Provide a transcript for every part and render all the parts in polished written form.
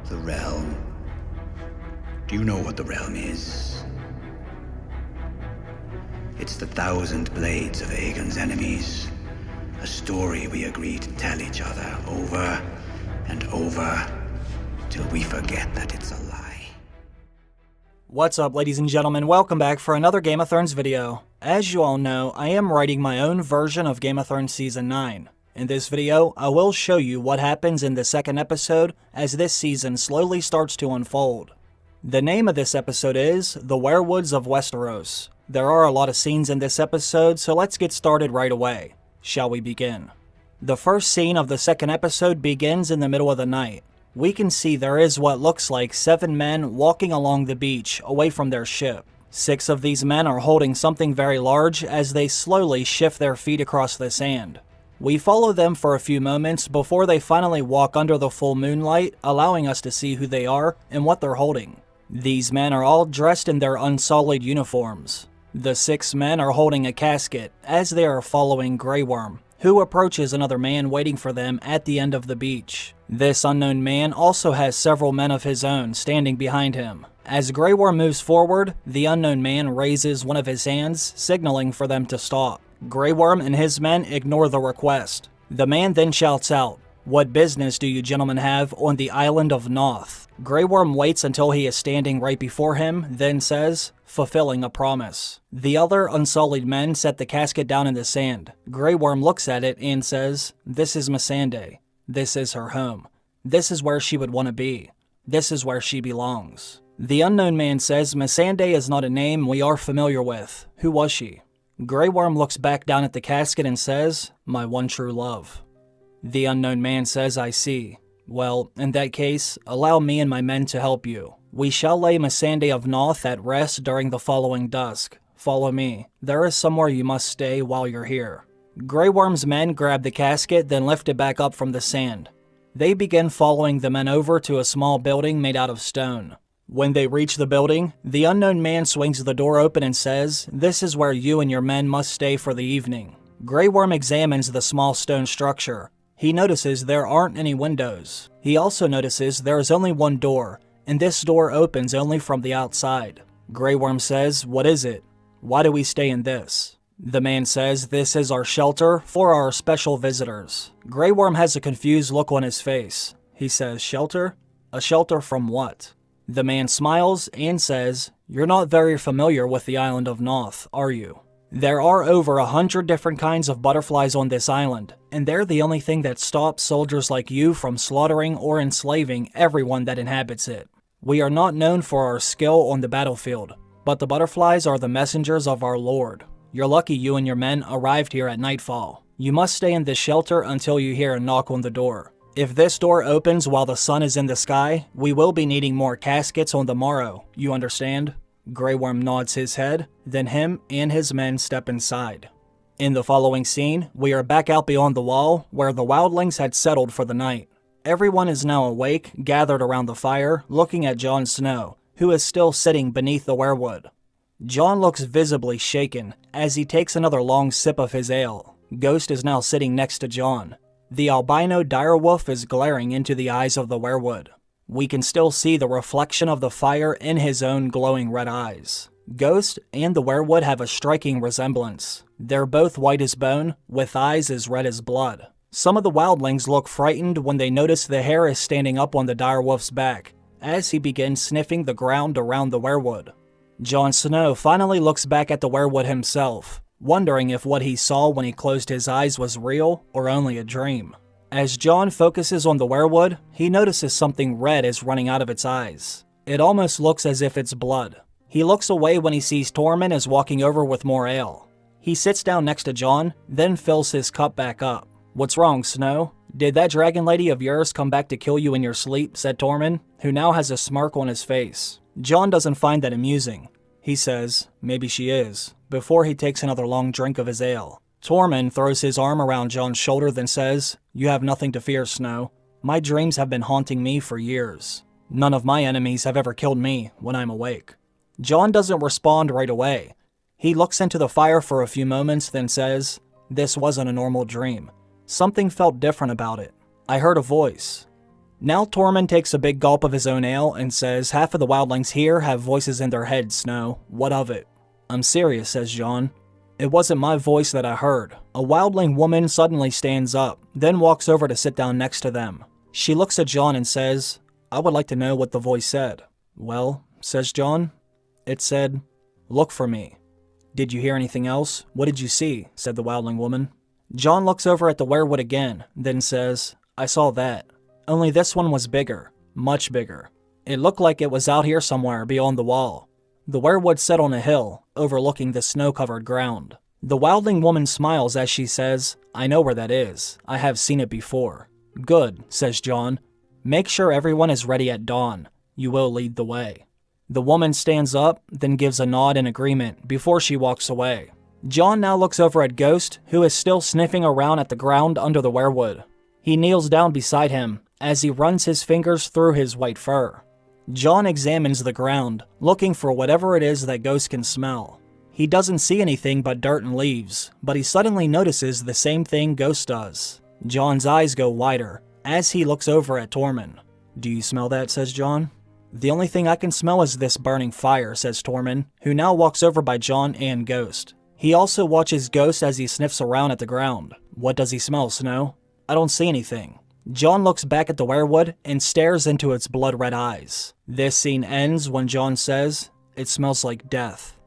The realm. Do you know what the realm is? It's the 1,000 blades of Aegon's enemies. A story we agreed to tell each other over and over till we forget that it's a lie. What's up, ladies and gentlemen? Welcome back for another Game of Thrones video. As you all know, I am writing my own version of Game of Thrones Season 9. In this video, I will show you what happens in the second episode as this season slowly starts to unfold. The name of this episode is The Weirwoods of Westeros. There are a lot of scenes in this episode, so let's get started right away. Shall we begin? The first scene of the second episode begins in the middle of the night. We can see there is what looks like 7 men walking along the beach away from their ship. 6 of these men are holding something very large as they slowly shift their feet across the sand. We follow them for a few moments before they finally walk under the full moonlight, allowing us to see who they are and what they're holding. These men are all dressed in their unsullied uniforms. The 6 men are holding a casket as they are following Grey Worm, who approaches another man waiting for them at the end of the beach. This unknown man also has several men of his own standing behind him. As Grey Worm moves forward, the unknown man raises one of his hands, signaling for them to stop. Grey Worm and his men ignore the request. The man then shouts out, "What business do you gentlemen have on the island of Naath?" Grey Worm waits until he is standing right before him, then says, "Fulfilling a promise." The other unsullied men set the casket down in the sand. Grey Worm looks at it and says, "This is Missandei. This is her home. This is where she would want to be. This is where she belongs." The unknown man says Missandei is not a name we are familiar with. Who was she? Grey Worm looks back down at the casket and says, "My one true love." The unknown man says, "I see. Well, in that case, allow me and my men to help you. We shall lay Missandei of Naath at rest during the following dusk. Follow me. There is somewhere you must stay while you're here." Grey Worm's men grab the casket, then lift it back up from the sand. They begin following the men over to a small building made out of stone. When they reach the building, the unknown man swings the door open and says, "This is where you and your men must stay for the evening." Grey Worm examines the small stone structure. He notices there aren't any windows. He also notices there is only one door, and this door opens only from the outside. Grey Worm says, "What is it? Why do we stay in this?" The man says, "This is our shelter for our special visitors." Grey Worm has a confused look on his face. He says, "Shelter? A shelter from what?" The man smiles and says, "You're not very familiar with the island of Naath, are you? There are over 100 different kinds of butterflies on this island, and they're the only thing that stops soldiers like you from slaughtering or enslaving everyone that inhabits it. We are not known for our skill on the battlefield, but the butterflies are the messengers of our Lord. You're lucky you and your men arrived here at nightfall. You must stay in this shelter until you hear a knock on the door. If this door opens while the sun is in the sky, we will be needing more caskets on the morrow, you understand?" Grey Worm nods his head, then him and his men step inside. In the following scene, we are back out beyond the wall, where the wildlings had settled for the night. Everyone is now awake, gathered around the fire, looking at Jon Snow, who is still sitting beneath the weirwood. Jon looks visibly shaken, as he takes another long sip of his ale. Ghost is now sitting next to Jon. The albino direwolf is glaring into the eyes of the weirwood. We can still see the reflection of the fire in his own glowing red eyes. Ghost and the weirwood have a striking resemblance. They're both white as bone, with eyes as red as blood. Some of the wildlings look frightened when they notice the hair is standing up on the direwolf's back, as he begins sniffing the ground around the weirwood. Jon Snow finally looks back at the weirwood himself, wondering if what he saw when he closed his eyes was real or only a dream. As Jon focuses on the weirwood, he notices something red is running out of its eyes. It almost looks as if it's blood. He looks away when he sees Tormund is walking over with more ale. He sits down next to Jon, then fills his cup back up. "What's wrong, Snow? Did that dragon lady of yours come back to kill you in your sleep?" said Tormund, who now has a smirk on his face. Jon doesn't find that amusing. He says, "Maybe she is," before he takes another long drink of his ale. Tormund throws his arm around Jon's shoulder, then says, "You have nothing to fear, Snow. My dreams have been haunting me for years. None of my enemies have ever killed me when I'm awake." Jon doesn't respond right away. He looks into the fire for a few moments, then says, "This wasn't a normal dream. Something felt different about it. I heard a voice." Now Tormund takes a big gulp of his own ale and says, half of the wildlings here have voices in their heads, Snow. What of it? I'm serious, says Jon. It wasn't my voice that I heard. A wildling woman suddenly stands up, then walks over to sit down next to them. She looks at Jon and says, I would like to know what the voice said. Well, says Jon, it said, look for me. Did you hear anything else? What did you see? Said the wildling woman. Jon looks over at the weirwood again, then says, I saw that. Only this one was bigger, much bigger. It looked like it was out here somewhere beyond the wall. The weirwood sat on a hill, overlooking the snow-covered ground. The wildling woman smiles as she says, I know where that is. I have seen it before. Good, says Jon. Make sure everyone is ready at dawn. You will lead the way. The woman stands up, then gives a nod in agreement before she walks away. Jon now looks over at Ghost, who is still sniffing around at the ground under the weirwood. He kneels down beside him as he runs his fingers through his white fur. Jon examines the ground, looking for whatever it is that Ghost can smell. He doesn't see anything but dirt and leaves, but he suddenly notices the same thing Ghost does. Jon's eyes go wider as he looks over at Tormund. Do you smell that? Says Jon. The only thing I can smell is this burning fire, says Tormund, who now walks over by Jon and Ghost. He also watches Ghost as he sniffs around at the ground. What does he smell, Snow? I don't see anything. Jon looks back at the weirwood and stares into its blood-red eyes. This scene ends when Jon says, it smells like death.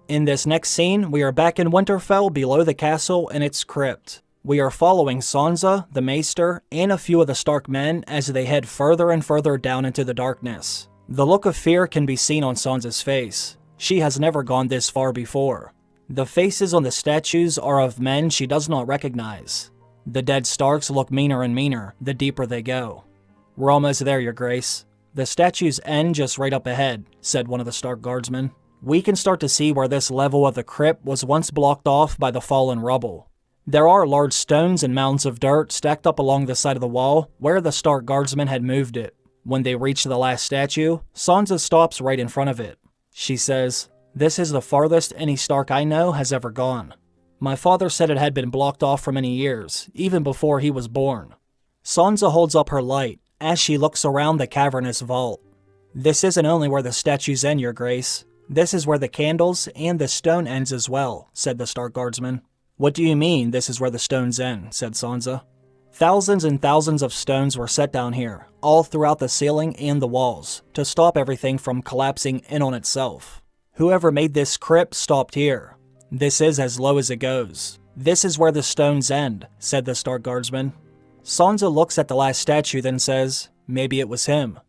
In this next scene, we are back in Winterfell below the castle and its crypt. We are following Sansa, the Maester, and a few of the Stark men as they head further and further down into the darkness. The look of fear can be seen on Sansa's face. She has never gone this far before. The faces on the statues are of men she does not recognize. The dead Starks look meaner and meaner the deeper they go. We're almost there, Your Grace. The statues end just right up ahead, said one of the Stark guardsmen. We can start to see where this level of the crypt was once blocked off by the fallen rubble. There are large stones and mounds of dirt stacked up along the side of the wall where the Stark guardsmen had moved it. When they reach the last statue, Sansa stops right in front of it. She says, this is the farthest any Stark I know has ever gone. My father said it had been blocked off for many years, even before he was born. Sansa holds up her light as she looks around the cavernous vault. This isn't only where the statues end, Your Grace. This is where the candles and the stone ends as well, said the Stark guardsman. What do you mean, this is where the stones end, said Sansa. Thousands and thousands of stones were set down here, all throughout the ceiling and the walls, to stop everything from collapsing in on itself. Whoever made this crypt stopped here. This is as low as it goes. This is where the stones end, said the Stark guardsman. Sansa looks at the last statue, then says, maybe it was him.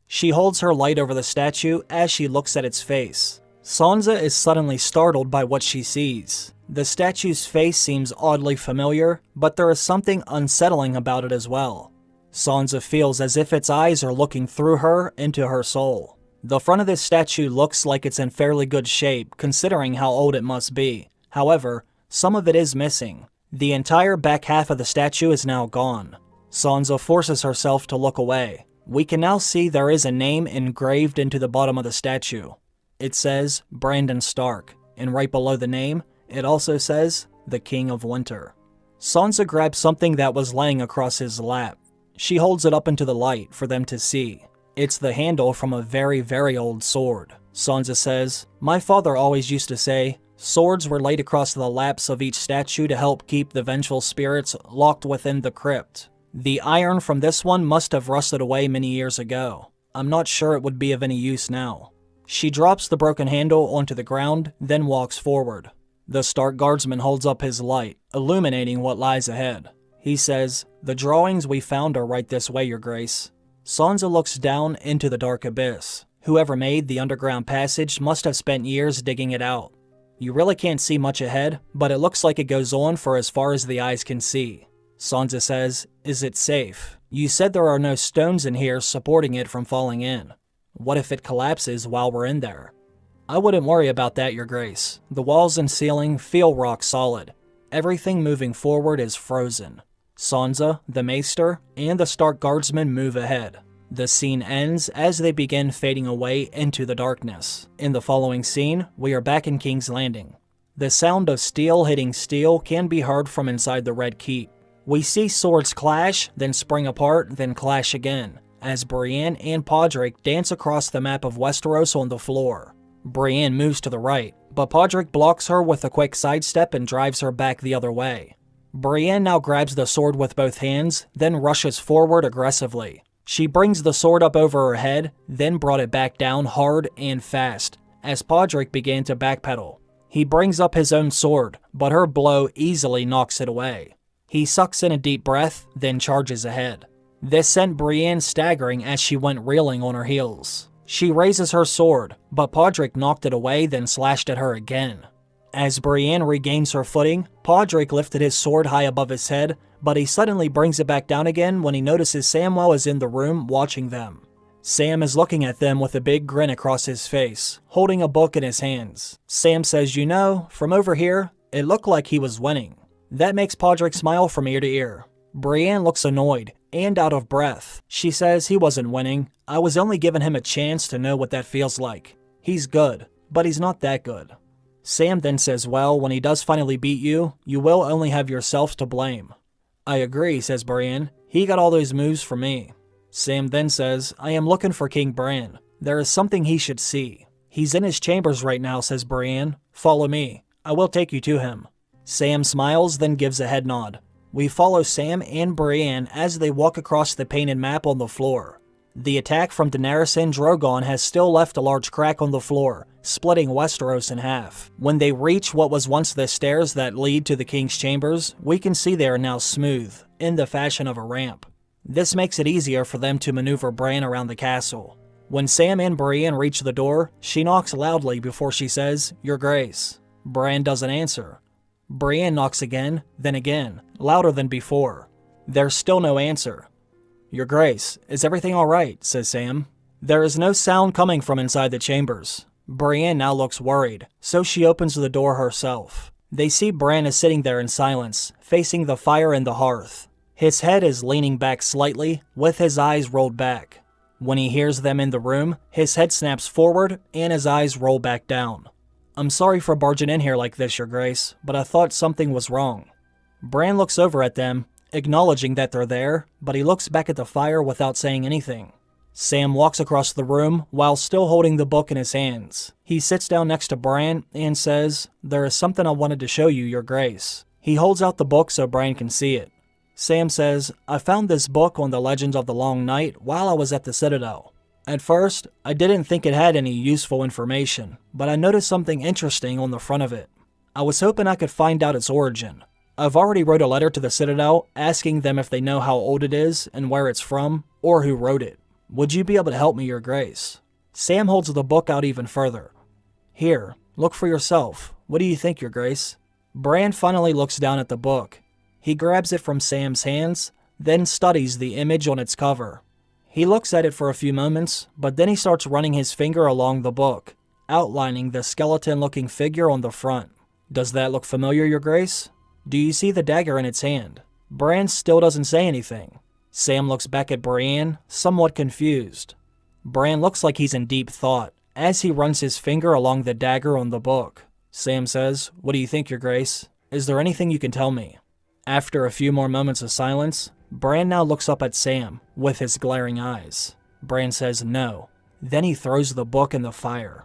She holds her light over the statue as she looks at its face. Sansa is suddenly startled by what she sees. The statue's face seems oddly familiar, but there is something unsettling about it as well. Sansa feels as if its eyes are looking through her into her soul. The front of this statue looks like it's in fairly good shape, considering how old it must be. However, some of it is missing. The entire back half of the statue is now gone. Sansa forces herself to look away. We can now see there is a name engraved into the bottom of the statue. It says, Brandon Stark, and right below the name, it also says, the King of Winter. Sansa grabs something that was laying across his lap. She holds it up into the light for them to see. It's the handle from a very, very old sword. Sansa says, my father always used to say, swords were laid across the laps of each statue to help keep the vengeful spirits locked within the crypt. The iron from this one must have rusted away many years ago. I'm not sure it would be of any use now. She drops the broken handle onto the ground, then walks forward. The Stark guardsman holds up his light, illuminating what lies ahead. He says, the drawings we found are right this way, Your Grace. Sansa looks down into the dark abyss. Whoever made the underground passage must have spent years digging it out. You really can't see much ahead, but it looks like it goes on for as far as the eyes can see. Sansa says, is it safe? You said there are no stones in here supporting it from falling in. What if it collapses while we're in there? I wouldn't worry about that, Your Grace. The walls and ceiling feel rock solid. Everything moving forward is frozen. Sansa, the Maester, and the Stark guardsmen move ahead. The scene ends as they begin fading away into the darkness. In the following scene, we are back in King's Landing. The sound of steel hitting steel can be heard from inside the Red Keep. We see swords clash, then spring apart, then clash again, as Brienne and Podrick dance across the map of Westeros on the floor. Brienne moves to the right, but Podrick blocks her with a quick sidestep and drives her back the other way. Brienne now grabs the sword with both hands, then rushes forward aggressively. She brings the sword up over her head, then brought it back down hard and fast, as Podrick began to backpedal. He brings up his own sword, but her blow easily knocks it away. He sucks in a deep breath, then charges ahead. This sent Brienne staggering as she went reeling on her heels. She raises her sword, but Podrick knocked it away, then slashed at her again. As Brienne regains her footing, Podrick lifted his sword high above his head, but he suddenly brings it back down again when he notices Samwell is in the room watching them. Sam is looking at them with a big grin across his face, holding a book in his hands. Sam says, "You know, from over here, it looked like he was winning." That makes Podrick smile from ear to ear. Brienne looks annoyed and out of breath. She says he wasn't winning. I was only giving him a chance to know what that feels like. He's good, but he's not that good. Sam then says, "Well, when he does finally beat you, you will only have yourself to blame." "I agree," says Brienne. "He got all those moves from me." Sam then says, "I am looking for King Bran. There is something he should see." "He's in his chambers right now," says Brienne. "Follow me. I will take you to him." Sam smiles, then gives a head nod. We follow Sam and Brienne as they walk across the painted map on the floor. The attack from Daenerys and Drogon has still left a large crack on the floor, splitting Westeros in half. When they reach what was once the stairs that lead to the king's chambers, we can see they are now smooth, in the fashion of a ramp. This makes it easier for them to maneuver Bran around the castle. When Sam and Brienne reach the door, she knocks loudly before she says, "Your Grace." Bran doesn't answer. Brienne knocks again, louder than before. There's still no answer. "Your Grace, is everything all right?" says Sam. There is no sound coming from inside the chambers. Brienne now looks worried, so she opens the door herself. They see Bran is sitting there in silence, facing the fire and the hearth. His head is leaning back slightly, with his eyes rolled back. When he hears them in the room, his head snaps forward and his eyes roll back down. "I'm sorry for barging in here like this, Your Grace, but I thought something was wrong." Bran looks over at them, acknowledging that they're there, but he looks back at the fire without saying anything. Sam walks across the room while still holding the book in his hands. He sits down next to Bran and says, "There is something I wanted to show you, Your Grace." He holds out the book so Bran can see it. Sam says, "I found this book on the legends of the Long Night while I was at the Citadel. At first, I didn't think it had any useful information, but I noticed something interesting on the front of it. I was hoping I could find out its origin. I've already wrote a letter to the Citadel asking them if they know how old it is and where it's from, or who wrote it. Would you be able to help me, Your Grace?" Sam holds the book out even further. "Here, look for yourself. What do you think, Your Grace?" Bran finally looks down at the book. He grabs it from Sam's hands, then studies the image on its cover. He looks at it for a few moments, but then he starts running his finger along the book, outlining the skeleton-looking figure on the front. "Does that look familiar, Your Grace? Do you see the dagger in its hand?" Bran still doesn't say anything. Sam looks back at Brienne, somewhat confused. Bran looks like he's in deep thought, as he runs his finger along the dagger on the book. Sam says, "What do you think, Your Grace? Is there anything you can tell me?" After a few more moments of silence, Bran now looks up at Sam, with his glaring eyes. Bran says no. Then he throws the book in the fire.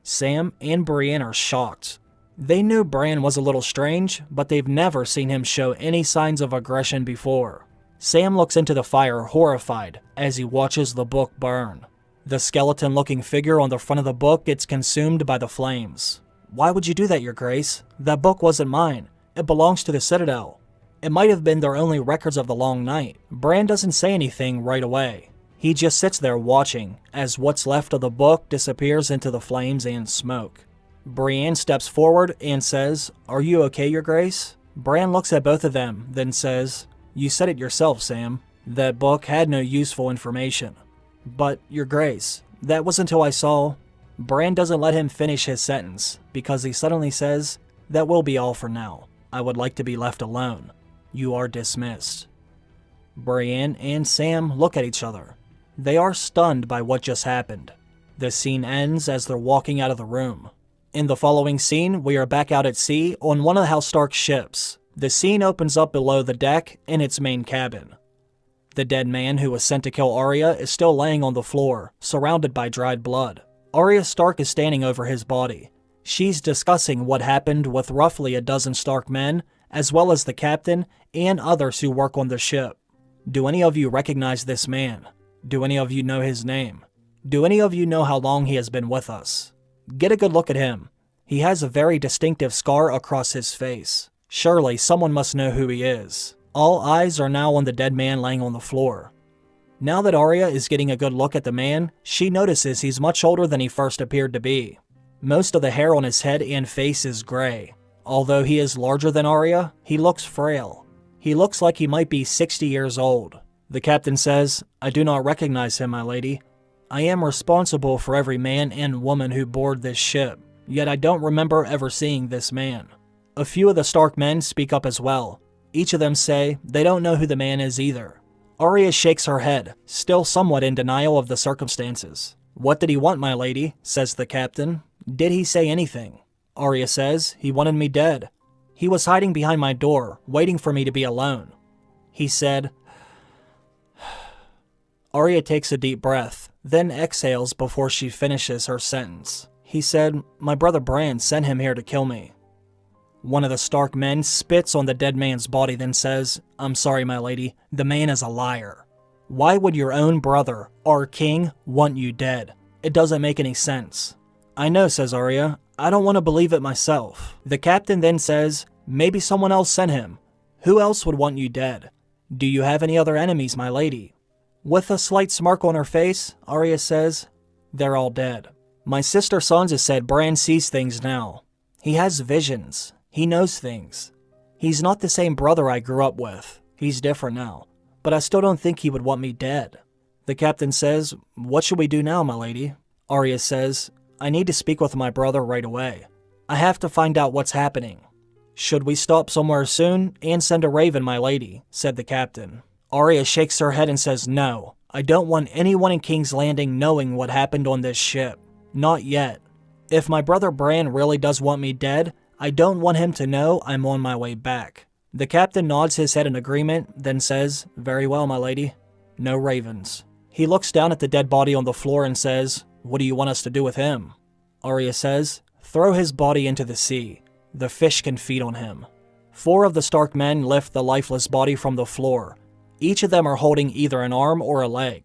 Sam and Brienne are shocked. They knew Bran was a little strange, but they've never seen him show any signs of aggression before. Sam looks into the fire horrified as he watches the book burn. The skeleton-looking figure on the front of the book gets consumed by the flames. "Why would you do that, Your Grace? That book wasn't mine. It belongs to the Citadel. It might have been their only records of the Long Night." Bran doesn't say anything right away. He just sits there watching as what's left of the book disappears into the flames and smoke. Brienne steps forward and says, "Are you okay, Your Grace?" Bran looks at both of them, then says, "You said it yourself, Sam. That book had no useful information." "But, Your Grace, that was until I saw..." Bran doesn't let him finish his sentence, because he suddenly says, "That will be all for now. I would like to be left alone. You are dismissed." Brienne and Sam look at each other. They are stunned by what just happened. The scene ends as they're walking out of the room. In the following scene, we are back out at sea on one of the House Stark's ships. The scene opens up below the deck in its main cabin. The dead man who was sent to kill Arya is still laying on the floor, surrounded by dried blood. Arya Stark is standing over his body. She's discussing what happened with roughly a dozen Stark men, as well as the captain and others who work on the ship. Do any of you recognize this man? Do any of you know his name? Do any of you know how long he has been with us? Get a good look at him. He has a very distinctive scar across his face. Surely someone must know who he is. All eyes are now on the dead man laying on the floor. Now that Arya is getting a good look at the man, she notices he's much older than he first appeared to be. Most of the hair on his head and face is gray. Although he is larger than Arya, he looks frail. He looks like he might be 60 years old. The captain says, "I do not recognize him, my lady. I am responsible for every man and woman who board this ship, yet I don't remember ever seeing this man." A few of the Stark men speak up as well. Each of them say they don't know who the man is either. Arya shakes her head, still somewhat in denial of the circumstances. "What did he want, my lady?" says the captain. "Did he say anything?" Arya says, "He wanted me dead. He was hiding behind my door, waiting for me to be alone. He said..." Arya takes a deep breath, then exhales before she finishes her sentence. "He said, my brother Bran sent him here to kill me." One of the Stark men spits on the dead man's body, then says, "I'm sorry, my lady, the man is a liar. Why would your own brother, our king, want you dead? It doesn't make any sense." "I know," says Arya. "I don't want to believe it myself." The captain then says, "Maybe someone else sent him. Who else would want you dead? Do you have any other enemies, my lady?" With a slight smirk on her face, Arya says, "They're all dead. My sister Sansa said Bran sees things now. He has visions. He knows things. He's not the same brother I grew up with. He's different now. But I still don't think he would want me dead." The captain says, "What should we do now, my lady?" Arya says, "I need to speak with my brother right away. I have to find out what's happening." "Should we stop somewhere soon and send a raven, my lady?" said the captain. Arya shakes her head and says, "No, I don't want anyone in King's Landing knowing what happened on this ship. Not yet. If my brother Bran really does want me dead, I don't want him to know I'm on my way back." The captain nods his head in agreement, then says, "Very well, my lady. No ravens." He looks down at the dead body on the floor and says, "What do you want us to do with him?" Arya says, "Throw his body into the sea. The fish can feed on him." 4 of the Stark men lift the lifeless body from the floor. Each of them are holding either an arm or a leg.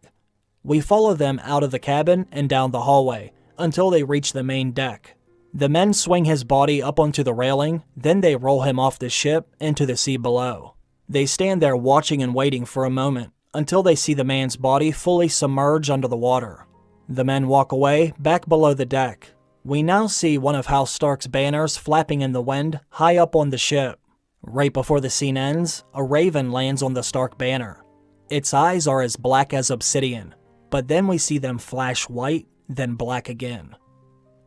We follow them out of the cabin and down the hallway until they reach the main deck. The men swing his body up onto the railing, then they roll him off the ship into the sea below. They stand there watching and waiting for a moment until they see the man's body fully submerge under the water. The men walk away back below the deck. We now see one of House Stark's banners flapping in the wind high up on the ship. Right before the scene ends, a raven lands on the Stark banner. Its eyes are as black as obsidian, but then we see them flash white, then black again.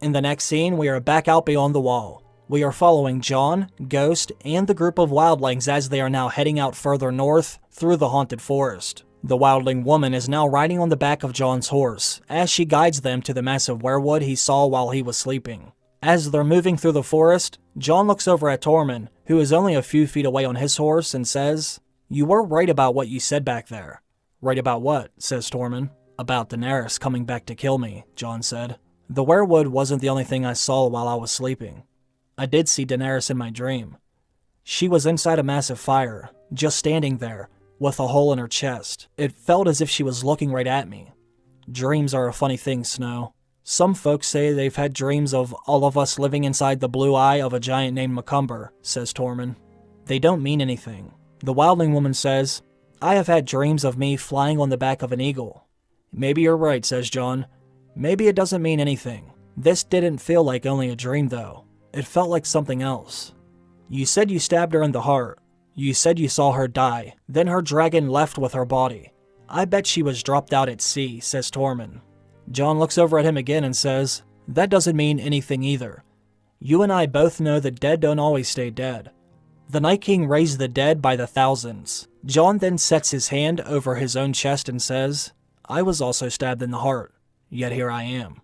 In the next scene, we are back out beyond the wall. We are following Jon, Ghost, and the group of wildlings as they are now heading out further north through the haunted forest. The wildling woman is now riding on the back of Jon's horse, as she guides them to the massive weirwood he saw while he was sleeping. As they're moving through the forest, Jon looks over at Tormund, who is only a few feet away on his horse, and says, "You were right about what you said back there." "Right about what?" says Tormund. "About Daenerys coming back to kill me," Jon said. "The weirwood wasn't the only thing I saw while I was sleeping. I did see Daenerys in my dream. She was inside a massive fire, just standing there, with a hole in her chest. It felt as if she was looking right at me. Dreams are a funny thing, Snow. Some folks say they've had dreams of all of us living inside the blue eye of a giant named Macumber," says Tormund. "They don't mean anything." The wildling woman says, "I have had dreams of me flying on the back of an eagle." "Maybe you're right," says Jon. "Maybe it doesn't mean anything. This didn't feel like only a dream, though. It felt like something else. You said you stabbed her in the heart. You said you saw her die, then her dragon left with her body. I bet she was dropped out at sea," says Tormund. Jon looks over at him again and says, "That doesn't mean anything either. You and I both know the dead don't always stay dead. The Night King raised the dead by the thousands." Jon then sets his hand over his own chest and says, "I was also stabbed in the heart, yet here I am."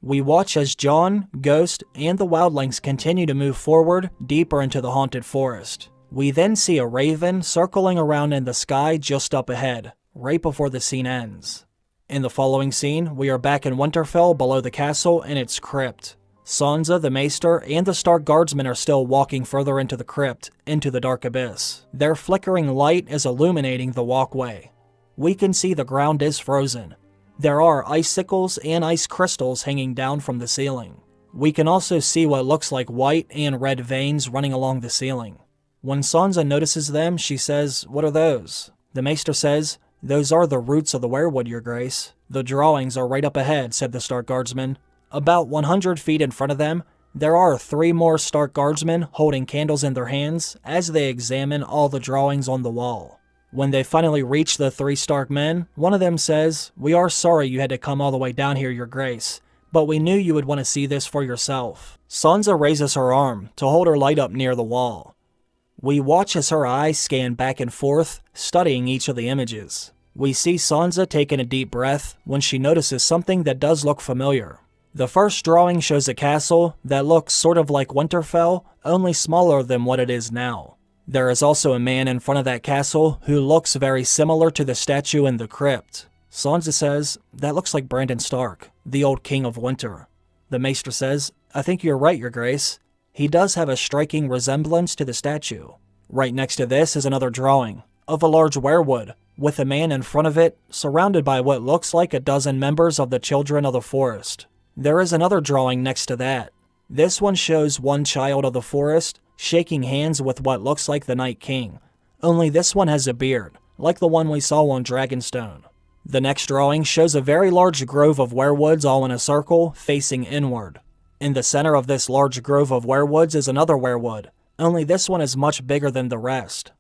We watch as Jon, Ghost, and the wildlings continue to move forward deeper into the haunted forest. We then see a raven circling around in the sky just up ahead, right before the scene ends. In the following scene, we are back in Winterfell below the castle in its crypt. Sansa, the Maester, and the Stark guardsmen are still walking further into the crypt, into the dark abyss. Their flickering light is illuminating the walkway. We can see the ground is frozen. There are icicles and ice crystals hanging down from the ceiling. We can also see what looks like white and red veins running along the ceiling. When Sansa notices them, she says, "What are those?" The Maester says, "Those are the roots of the weirwood, your grace." "The drawings are right up ahead," said the Stark guardsman. About 100 feet in front of them, there are 3 more Stark guardsmen holding candles in their hands as they examine all the drawings on the wall. When they finally reach the 3 Stark men, one of them says, "We are sorry you had to come all the way down here, your grace, but we knew you would want to see this for yourself." Sansa raises her arm to hold her light up near the wall. We watch as her eyes scan back and forth, studying each of the images. We see Sansa taking a deep breath when she notices something that does look familiar. The first drawing shows a castle that looks sort of like Winterfell, only smaller than what it is now. There is also a man in front of that castle who looks very similar to the statue in the crypt. Sansa says, "That looks like Brandon Stark, the old King of Winter." The Maester says, "I think you're right, your grace. He does have a striking resemblance to the statue." Right next to this is another drawing of a large weirwood, with a man in front of it, surrounded by what looks like a dozen members of the Children of the Forest. There is another drawing next to that. This one shows one child of the forest shaking hands with what looks like the Night King, only this one has a beard, like the one we saw on Dragonstone. The next drawing shows a very large grove of weirwoods all in a circle, facing inward. In the center of this large grove of weirwoods is another weirwood, only this one is much bigger than the rest.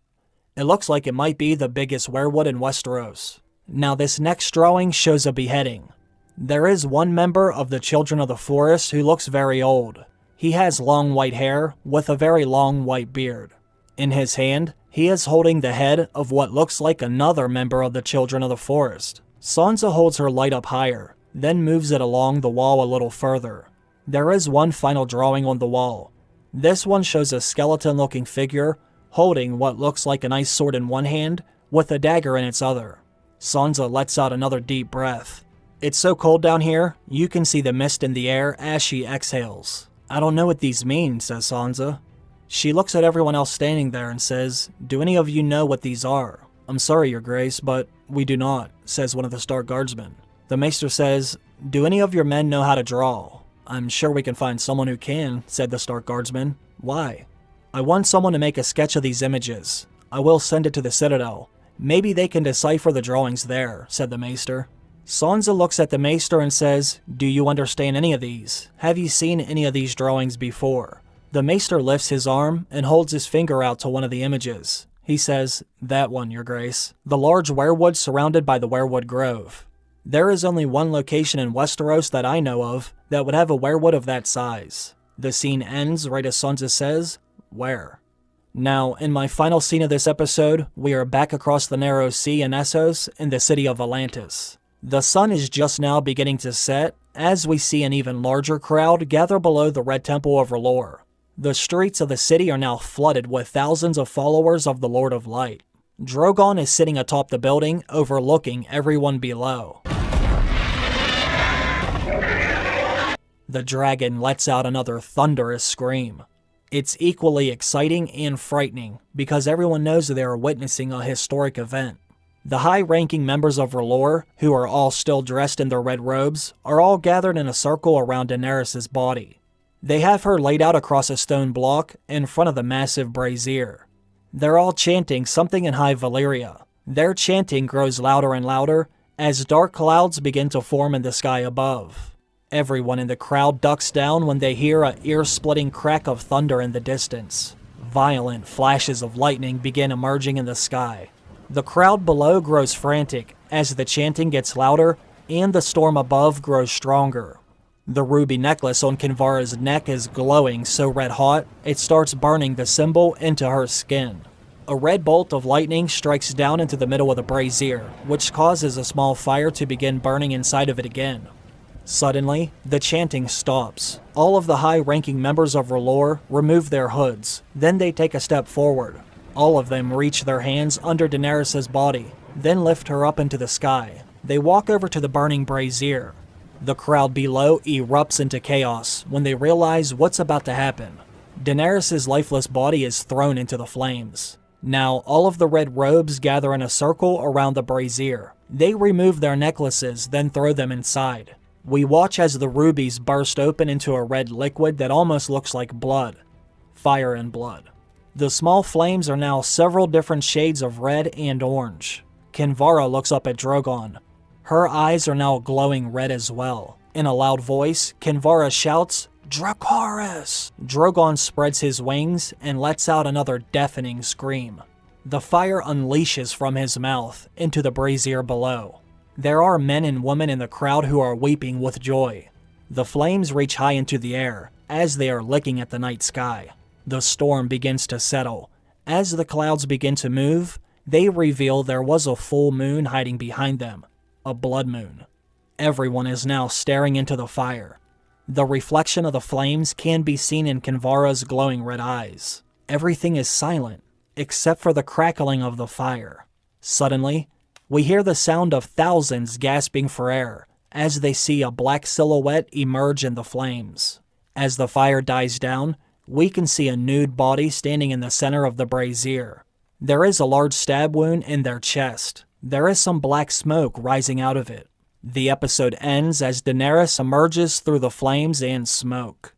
It looks like it might be the biggest weirwood in Westeros. Now this next drawing shows a beheading. There is one member of the Children of the Forest who looks very old. He has long white hair with a very long white beard. In his hand, he is holding the head of what looks like another member of the Children of the Forest. Sansa holds her light up higher, then moves it along the wall a little further. There is one final drawing on the wall. This one shows a skeleton-looking figure holding what looks like an ice sword in one hand with a dagger in its other. Sansa lets out another deep breath. "It's so cold down here, you can see the mist in the air as she exhales." "I don't know what these mean," says Sansa. She looks at everyone else standing there and says, "Do any of you know what these are?" "I'm sorry, your grace, but we do not," says one of the Stark guardsmen. The Maester says, "Do any of your men know how to draw?" "I'm sure we can find someone who can," said the Stark guardsman. "Why?" "I want someone to make a sketch of these images. I will send it to the Citadel. Maybe they can decipher the drawings there," said the Maester. Sansa looks at the Maester and says, "Do you understand any of these? Have you seen any of these drawings before?" The Maester lifts his arm and holds his finger out to one of the images. He says, "That one, your grace. The large weirwood surrounded by the weirwood grove. There is only one location in Westeros that I know of that would have a weirwood of that size." The scene ends right as Sansa says, "Where?" Now, in my final scene of this episode, we are back across the narrow sea in Essos in the city of Atlantis. The sun is just now beginning to set as we see an even larger crowd gather below the Red Temple of R'hllor. The streets of the city are now flooded with thousands of followers of the Lord of Light. Drogon is sitting atop the building, overlooking everyone below. The dragon lets out another thunderous scream. It's equally exciting and frightening because everyone knows they are witnessing a historic event. The high-ranking members of R'hllor, who are all still dressed in their red robes, are all gathered in a circle around Daenerys' body. They have her laid out across a stone block in front of the massive brazier. They're all chanting something in High Valyria. Their chanting grows louder and louder as dark clouds begin to form in the sky above. Everyone in the crowd ducks down when they hear an ear-splitting crack of thunder in the distance. Violent flashes of lightning begin emerging in the sky. The crowd below grows frantic as the chanting gets louder and the storm above grows stronger. The ruby necklace on Kinvara's neck is glowing so red hot, it starts burning the symbol into her skin. A red bolt of lightning strikes down into the middle of the brazier, which causes a small fire to begin burning inside of it again. Suddenly, the chanting stops. All of the high-ranking members of R'hllor remove their hoods. Then they take a step forward. All of them reach their hands under Daenerys' body, then lift her up into the sky. They walk over to the burning brazier. The crowd below erupts into chaos when they realize what's about to happen. Daenerys' lifeless body is thrown into the flames. Now, all of the red robes gather in a circle around the brazier. They remove their necklaces, then throw them inside. We watch as the rubies burst open into a red liquid that almost looks like blood. Fire and blood. The small flames are now several different shades of red and orange. Kinvara looks up at Drogon. Her eyes are now glowing red as well. In a loud voice, Kinvara shouts, "Dracarys!" Drogon spreads his wings and lets out another deafening scream. The fire unleashes from his mouth into the brazier below. There are men and women in the crowd who are weeping with joy. The flames reach high into the air as they are licking at the night sky. The storm begins to settle. As the clouds begin to move, they reveal there was a full moon hiding behind them, a blood moon. Everyone is now staring into the fire. The reflection of the flames can be seen in Kinvara's glowing red eyes. Everything is silent, except for the crackling of the fire. Suddenly, we hear the sound of thousands gasping for air as they see a black silhouette emerge in the flames. As the fire dies down, we can see a nude body standing in the center of the brazier. There is a large stab wound in their chest. There is some black smoke rising out of it. The episode ends as Daenerys emerges through the flames and smoke.